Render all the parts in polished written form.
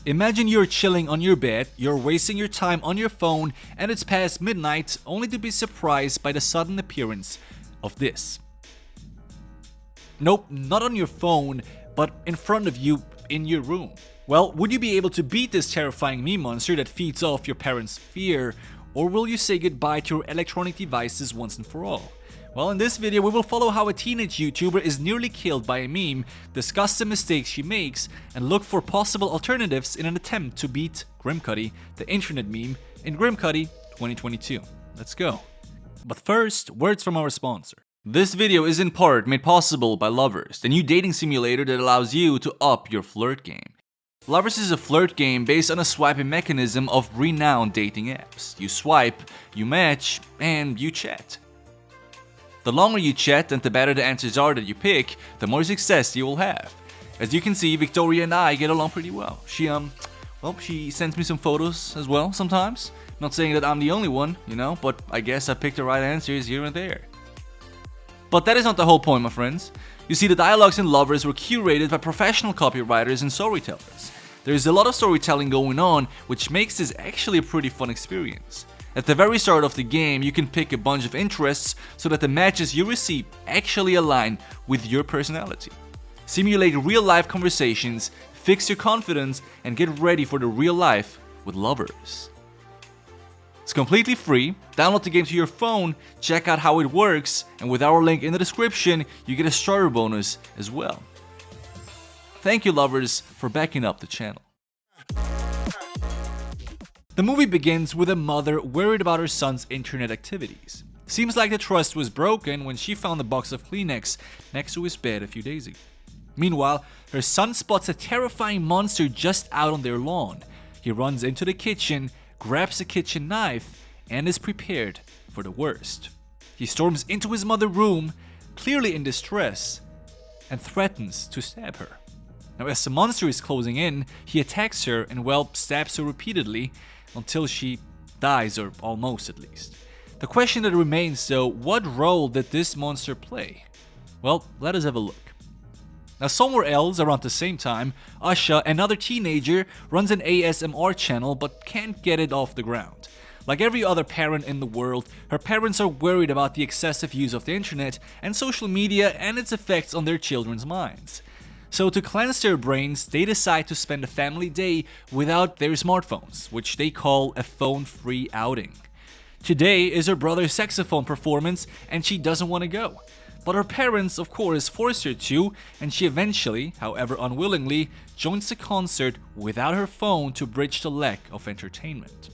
Imagine you're chilling on your bed, you're wasting your time on your phone, and it's past midnight, only to be surprised by the sudden appearance of this. Nope, not on your phone, but in front of you in your room. Well, would you be able to beat this terrifying meme monster that feeds off your parents' fear, or will you say goodbye to your electronic devices once and for all? Well, in this video we will follow how a teenage YouTuber is nearly killed by a meme, discuss the mistakes she makes, and look for possible alternatives in an attempt to beat Grimcutty, the internet meme, in Grimcutty 2022. Let's go. But first, words from our sponsor. This video is in part made possible by Lovers, the new dating simulator that allows you to up your flirt game. Lovers is a flirt game based on a swiping mechanism of renowned dating apps. You swipe, you match, and you chat. The longer you chat and the better the answers are that you pick, the more success you will have. As you can see, Victoria and I get along pretty well. She sends me some photos as well sometimes. Not saying that I'm the only one, but I guess I picked the right answers here and there. But that is not the whole point, my friends. You see, the dialogues in Lovers were curated by professional copywriters and storytellers. There is a lot of storytelling going on, which makes this actually a pretty fun experience. At the very start of the game, you can pick a bunch of interests so that the matches you receive actually align with your personality. Simulate real-life conversations, fix your confidence, and get ready for the real life with Lovers. It's completely free. Download the game to your phone, check out how it works, and with our link in the description, you get a starter bonus as well. Thank you, Lovers, for backing up the channel. The movie begins with a mother worried about her son's internet activities. Seems like the trust was broken when she found a box of Kleenex next to his bed a few days ago. Meanwhile, her son spots a terrifying monster just out on their lawn. He runs into the kitchen, grabs a kitchen knife, and is prepared for the worst. He storms into his mother's room, clearly in distress, and threatens to stab her. Now, as the monster is closing in, he attacks her and, stabs her repeatedly until she dies, or almost at least. The question that remains though, what role did this monster play? Well, let us have a look. Now, somewhere else around the same time, Asha, another teenager, runs an ASMR channel but can't get it off the ground. Like every other parent in the world, her parents are worried about the excessive use of the internet and social media and its effects on their children's minds. So to cleanse their brains, they decide to spend a family day without their smartphones, which they call a phone-free outing. Today is her brother's saxophone performance and she doesn't want to go. But her parents, of course, force her to, and she eventually, however unwillingly, joins the concert without her phone to bridge the lack of entertainment.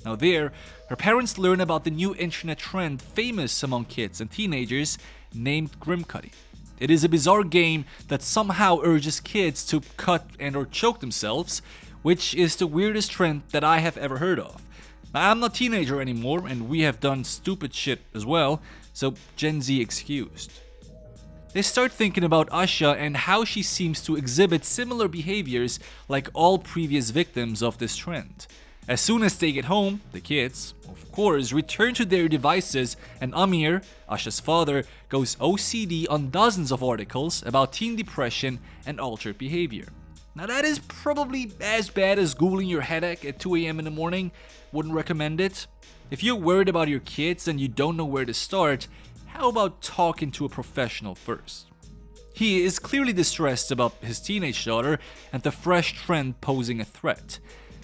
Now there, her parents learn about the new internet trend famous among kids and teenagers named Grimcutty. It is a bizarre game that somehow urges kids to cut and or choke themselves, which is the weirdest trend that I have ever heard of. Now, I'm not a teenager anymore and we have done stupid shit as well, so Gen Z excused. They start thinking about Asha and how she seems to exhibit similar behaviors like all previous victims of this trend. As soon as they get home, the kids, of course, return to their devices and Amir, Asha's father, goes OCD on dozens of articles about teen depression and altered behavior. Now that is probably as bad as googling your headache at 2 AM in the morning, wouldn't recommend it. If you're worried about your kids and you don't know where to start, how about talking to a professional first? He is clearly distressed about his teenage daughter and the fresh trend posing a threat.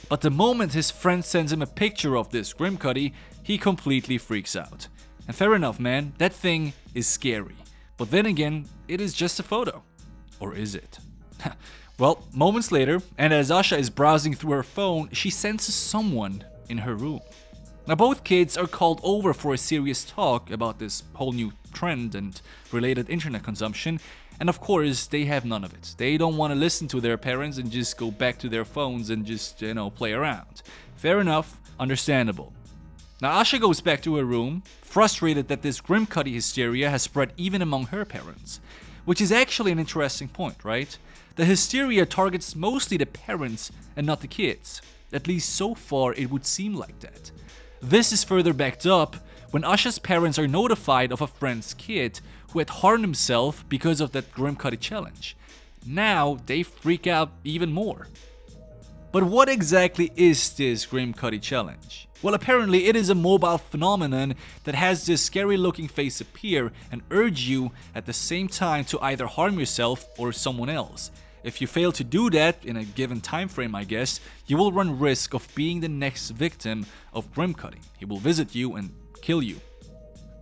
But the moment his friend sends him a picture of this Grimcutty, he completely freaks out. And fair enough, man, that thing is scary. But then again, it is just a photo. Or is it? Well, moments later, and as Asha is browsing through her phone, she senses someone in her room. Now both kids are called over for a serious talk about this whole new trend and related internet consumption, and of course they have none of it. They don't want to listen to their parents and just go back to their phones and just, play around. Fair enough, understandable. Now Asha goes back to her room, frustrated that this Grimcutty hysteria has spread even among her parents. Which is actually an interesting point, right? The hysteria targets mostly the parents and not the kids. At least so far it would seem like that. This is further backed up when Asha's parents are notified of a friend's kid who had harmed himself because of that Grimcutty challenge. Now they freak out even more. But what exactly is this Grimcutty challenge? Well, apparently it is a mobile phenomenon that has this scary looking face appear and urge you at the same time to either harm yourself or someone else. If you fail to do that in a given time frame, I guess, you will run risk of being the next victim of Grimcutty. He will visit you and kill you.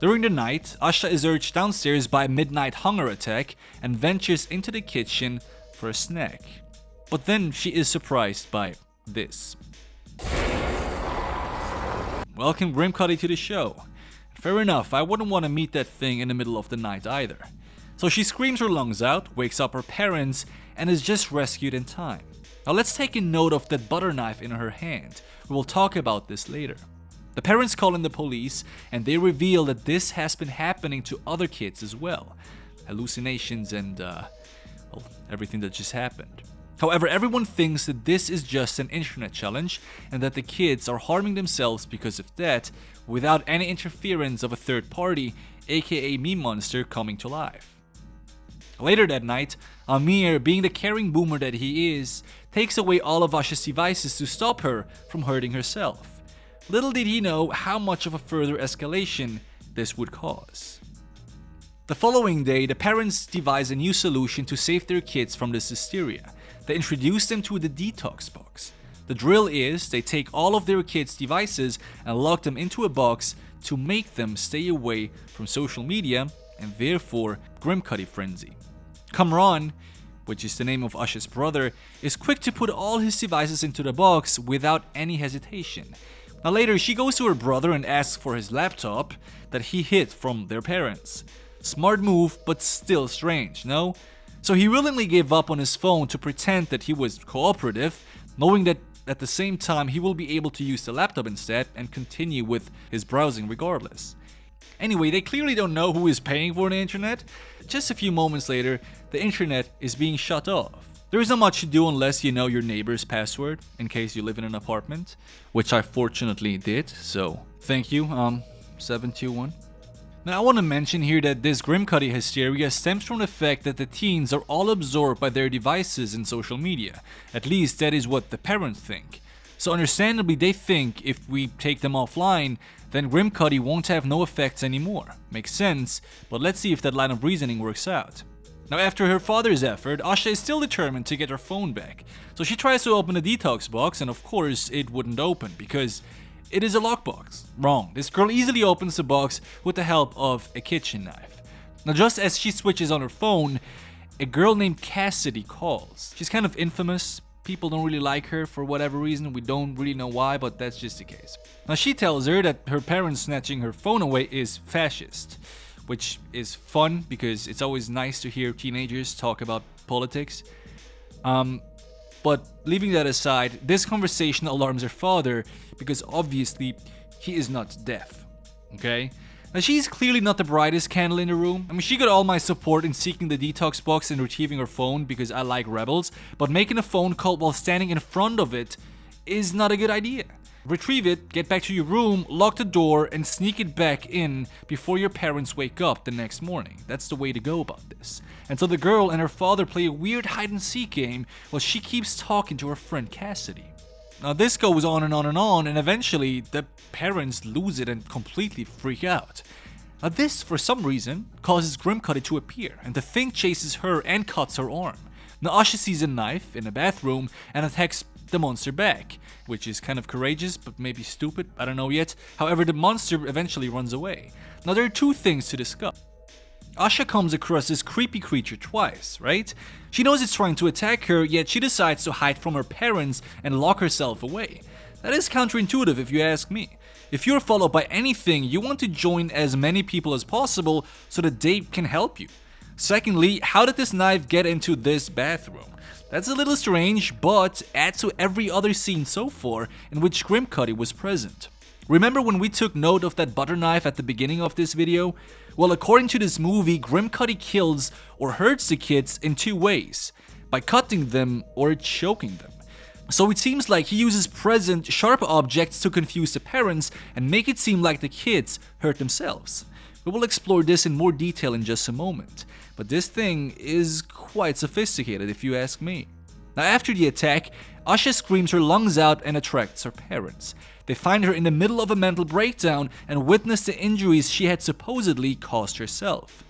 During the night, Asha is urged downstairs by a midnight hunger attack and ventures into the kitchen for a snack. But then she is surprised by this. Welcome Grimcutty to the show. Fair enough, I wouldn't want to meet that thing in the middle of the night either. So she screams her lungs out, wakes up her parents, and is just rescued in time. Now let's take a note of that butter knife in her hand. We will talk about this later. The parents call in the police and they reveal that this has been happening to other kids as well. Hallucinations and well, everything that just happened. However, everyone thinks that this is just an internet challenge and that the kids are harming themselves because of that without any interference of a third party, aka Meme Monster, coming to life. Later that night, Amir, being the caring boomer that he is, takes away all of Asha's devices to stop her from hurting herself. Little did he know how much of a further escalation this would cause. The following day, the parents devise a new solution to save their kids from this hysteria. They introduce them to the detox box. The drill is they take all of their kids' devices and lock them into a box to make them stay away from social media and therefore Grimcutty frenzy. Kamran, which is the name of Asha's brother, is quick to put all his devices into the box without any hesitation. Now later, she goes to her brother and asks for his laptop that he hid from their parents. Smart move, but still strange, no? So he willingly gave up on his phone to pretend that he was cooperative, knowing that at the same time he will be able to use the laptop instead and continue with his browsing regardless. Anyway, they clearly don't know who is paying for the internet. Just a few moments later, the internet is being shut off. There is not much to do unless you know your neighbor's password, in case you live in an apartment, which I fortunately did, so thank you, 721. Now I want to mention here that this Grimcutty hysteria stems from the fact that the teens are all absorbed by their devices and social media. At least that is what the parents think. So understandably they think if we take them offline, then Grimcutty won't have no effects anymore. Makes sense, but let's see if that line of reasoning works out. Now after her father's effort, Asha is still determined to get her phone back. So she tries to open the detox box and of course it wouldn't open because it is a lockbox. Wrong. This girl easily opens the box with the help of a kitchen knife. Now just as she switches on her phone, a girl named Cassidy calls. She's kind of infamous. People don't really like her for whatever reason. We don't really know why, but that's just the case. Now she tells her that her parents snatching her phone away is fascist, which is fun because it's always nice to hear teenagers talk about politics. But leaving that aside, this conversation alarms her father because obviously he is not deaf, okay? Now she's clearly not the brightest candle in the room. I mean, she got all my support in seeking the detox box and retrieving her phone because I like rebels, but making a phone call while standing in front of it is not a good idea. Retrieve it, get back to your room, lock the door, and sneak it back in before your parents wake up the next morning. That's the way to go about this. And so the girl and her father play a weird hide-and-seek game while she keeps talking to her friend Cassidy. Now this goes on and on and on, and eventually the parents lose it and completely freak out. Now this, for some reason, causes Grimcutty to appear, and the thing chases her and cuts her arm. Now Asha sees a knife in a bathroom and attacks the monster back, which is kind of courageous but maybe stupid, I don't know yet. However, the monster eventually runs away. Now there are two things to discuss. Asha comes across this creepy creature twice, right? She knows it's trying to attack her, yet she decides to hide from her parents and lock herself away. That is counterintuitive if you ask me. If you're followed by anything, you want to join as many people as possible so that they can help you. Secondly, how did this knife get into this bathroom? That's a little strange, but adds to every other scene so far in which Grimcutty was present. Remember when we took note of that butter knife at the beginning of this video? Well, according to this movie, Grimcutty kills or hurts the kids in two ways, by cutting them or choking them. So it seems like he uses present, sharp objects to confuse the parents and make it seem like the kids hurt themselves. We will explore this in more detail in just a moment, but this thing is quite sophisticated if you ask me. Now after the attack, Asha screams her lungs out and attracts her parents. They find her in the middle of a mental breakdown and witness the injuries she had supposedly caused herself.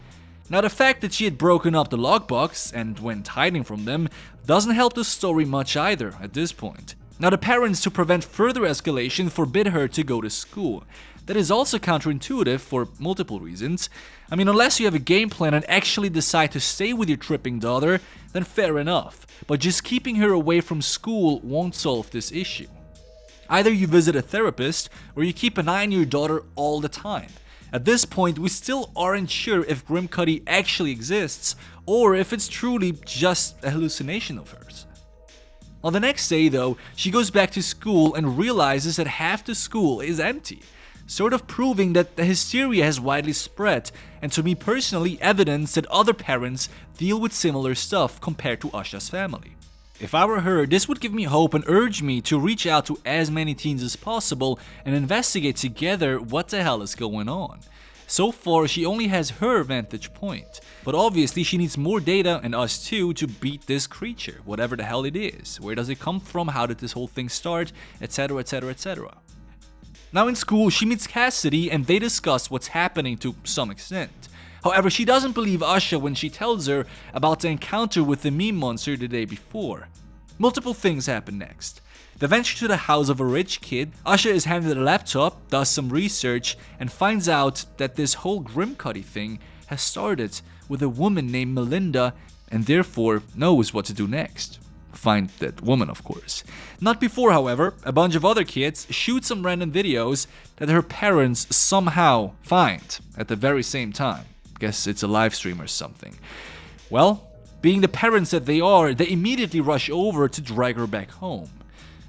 Now the fact that she had broken up the lockbox and went hiding from them doesn't help the story much either at this point. Now the parents, to prevent further escalation, forbid her to go to school. That is also counterintuitive for multiple reasons. I mean, unless you have a game plan and actually decide to stay with your tripping daughter, then fair enough. But just keeping her away from school won't solve this issue. Either you visit a therapist or you keep an eye on your daughter all the time. At this point, we still aren't sure if Grimcutty actually exists or if it's truly just a hallucination of hers. On the next day though, she goes back to school and realizes that half the school is empty, sort of proving that the hysteria has widely spread, and to me personally evidence that other parents deal with similar stuff compared to Asha's family. If I were her, this would give me hope and urge me to reach out to as many teens as possible and investigate together what the hell is going on. So far, she only has her vantage point, but obviously she needs more data and us too to beat this creature, whatever the hell it is. Where does it come from? How did this whole thing start? Etc, etc, etc. Now in school, she meets Cassidy and they discuss what's happening to some extent. However, she doesn't believe Asha when she tells her about the encounter with the meme monster the day before. Multiple things happen next. They venture to the house of a rich kid. Asha is handed a laptop, does some research, and finds out that this whole Grimcutty thing has started with a woman named Melinda, and therefore knows what to do next. Find that woman, of course. Not before, however, a bunch of other kids shoot some random videos that her parents somehow find at the very same time. Guess it's a live stream or something. Well, being the parents that they are, they immediately rush over to drag her back home.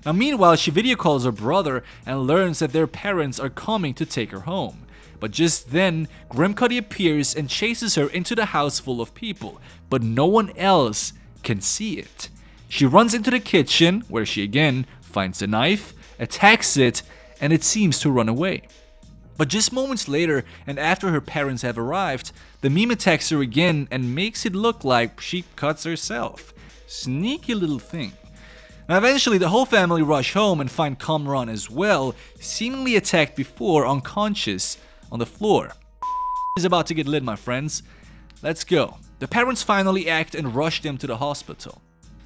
Now meanwhile, she video calls her brother and learns that their parents are coming to take her home. But just then, Grimcutty appears and chases her into the house full of people, but no one else can see it. She runs into the kitchen, where she again finds a knife, attacks it, and it seems to run away. But just moments later, and after her parents have arrived, the meme attacks her again and makes it look like she cuts herself. Sneaky little thing. Now eventually the whole family rush home and find Kamran as well, seemingly attacked before, unconscious, on the floor. Is about to get lit, my friends. Let's go. The parents finally act and rush them to the hospital.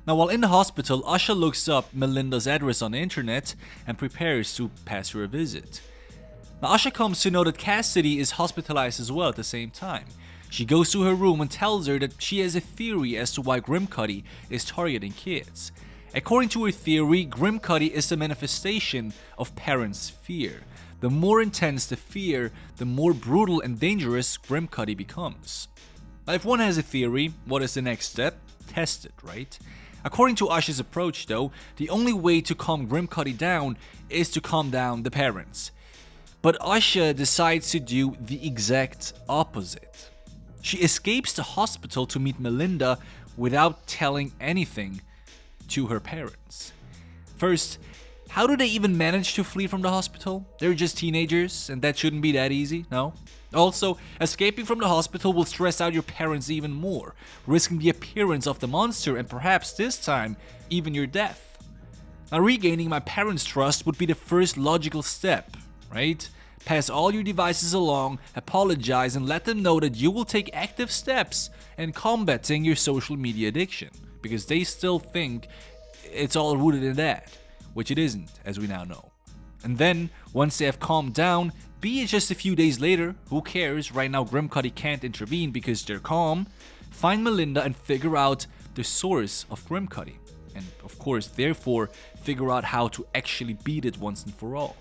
Now while in the hospital, Asha looks up Melinda's address on the internet and prepares to pass her a visit. Now Asha comes to know that Cassidy is hospitalized as well at the same time. She goes to her room and tells her that she has a theory as to why Grimcutty is targeting kids. According to her theory, Grimcutty is the manifestation of parents' fear. The more intense the fear, the more brutal and dangerous Grimcutty becomes. Now if one has a theory, what is the next step? Test it, right? According to Asha's approach though, the only way to calm Grimcutty down is to calm down the parents. But Asha decides to do the exact opposite. She escapes the hospital to meet Melinda without telling anything to her parents. First, how do they even manage to flee from the hospital? They're just teenagers and that shouldn't be that easy, no? Also, escaping from the hospital will stress out your parents even more, risking the appearance of the monster and perhaps this time, even your death. Now regaining my parents' trust would be the first logical step, right? Pass all your devices along, apologize, and let them know that you will take active steps in combating your social media addiction, because they still think it's all rooted in that, which it isn't, as we now know. And then, once they have calmed down, be it just a few days later, who cares, right now Grimcutty can't intervene because they're calm, find Melinda and figure out the source of Grimcutty, and of course, therefore, figure out how to actually beat it once and for all.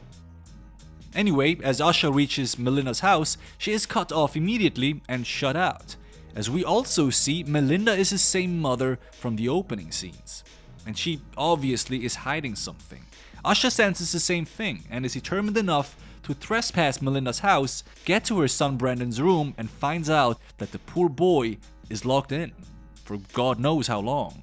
Anyway, as Asha reaches Melinda's house, she is cut off immediately and shut out. As we also see, Melinda is the same mother from the opening scenes. And she obviously is hiding something. Asha senses the same thing and is determined enough to trespass Melinda's house, get to her son Brandon's room, and finds out that the poor boy is locked in for God knows how long.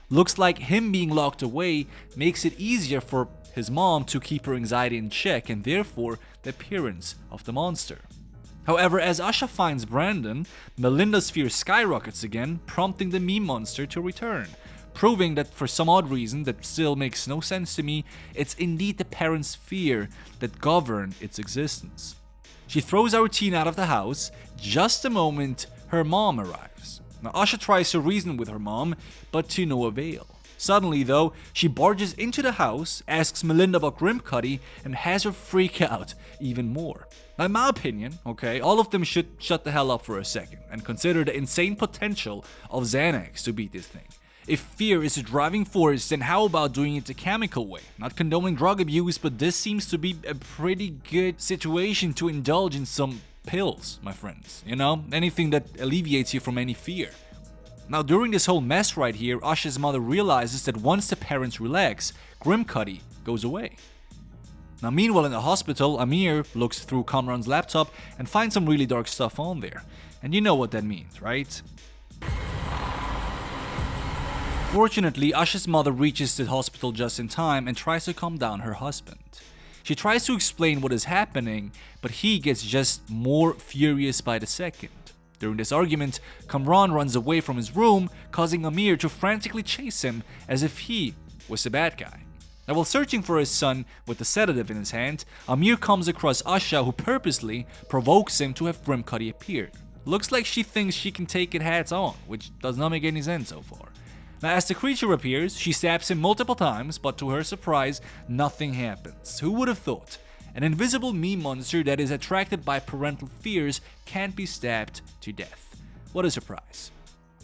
Looks like him being locked away makes it easier for his mom to keep her anxiety in check and therefore the appearance of the monster. However, as Asha finds Brandon, Melinda's fear skyrockets again, prompting the meme monster to return. proving that for some odd reason that still makes no sense to me, it's indeed the parents' fear that govern its existence. She throws our teen out of the house just the moment her mom arrives. Now Asha tries to reason with her mom, but to no avail. Suddenly though, she barges into the house, asks Melinda about Grimcutty, and has her freak out even more. Now in my opinion, okay, all of them should shut the hell up for a second and consider the insane potential of Xanax to beat this thing. If fear is a driving force, then how about doing it the chemical way? Not condoning drug abuse, but this seems to be a pretty good situation to indulge in some pills, my friends. You know, anything that alleviates you from any fear. Now during this whole mess right here, Asha's mother realizes that once the parents relax, Grimcutty goes away. Now meanwhile in the hospital, Amir looks through Kamran's laptop and finds some really dark stuff on there. And you know what that means, right? Fortunately, Asha's mother reaches the hospital just in time and tries to calm down her husband. She tries to explain what is happening, but he gets just more furious by the second. During this argument, Kamran runs away from his room, causing Amir to frantically chase him as if he was the bad guy. Now while searching for his son with the sedative in his hand, Amir comes across Asha, who purposely provokes him to have Grimcutty appear. Looks like she thinks she can take it hats on, which does not make any sense so far. Now as the creature appears, she stabs him multiple times, but to her surprise, nothing happens. Who would have thought? An invisible meme monster that is attracted by parental fears can't be stabbed to death. What a surprise.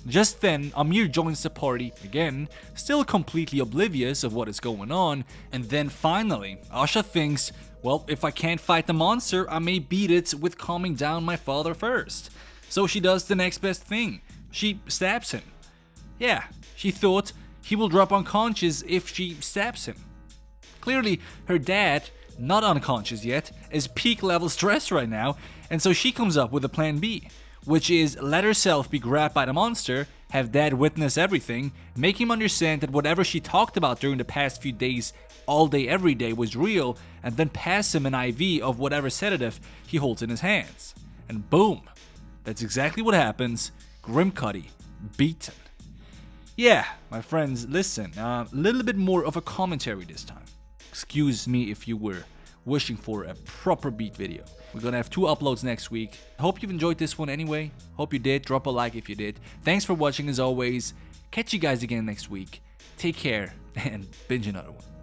Just then, Amir joins the party again, still completely oblivious of what is going on, and then finally, Asha thinks, well, if I can't fight the monster, I may beat it with calming down my father first. So she does the next best thing. She stabs him. Yeah, she thought he will drop unconscious if she stabs him. Clearly, her dad, not unconscious yet, is peak level stressed right now, and so she comes up with a plan B, which is let herself be grabbed by the monster, have dad witness everything, make him understand that whatever she talked about during the past few days, all day every day, was real, and then pass him an IV of whatever sedative he holds in his hands. And boom, that's exactly what happens. Grimcutty beaten. Yeah, my friends, listen, a little bit more of a commentary this time. Excuse me if you were wishing for a proper beat video. We're gonna have 2 uploads next week. I hope you've enjoyed this one anyway. Hope you did. Drop a like if you did. Thanks for watching as always. Catch you guys again next week. Take care and binge another one.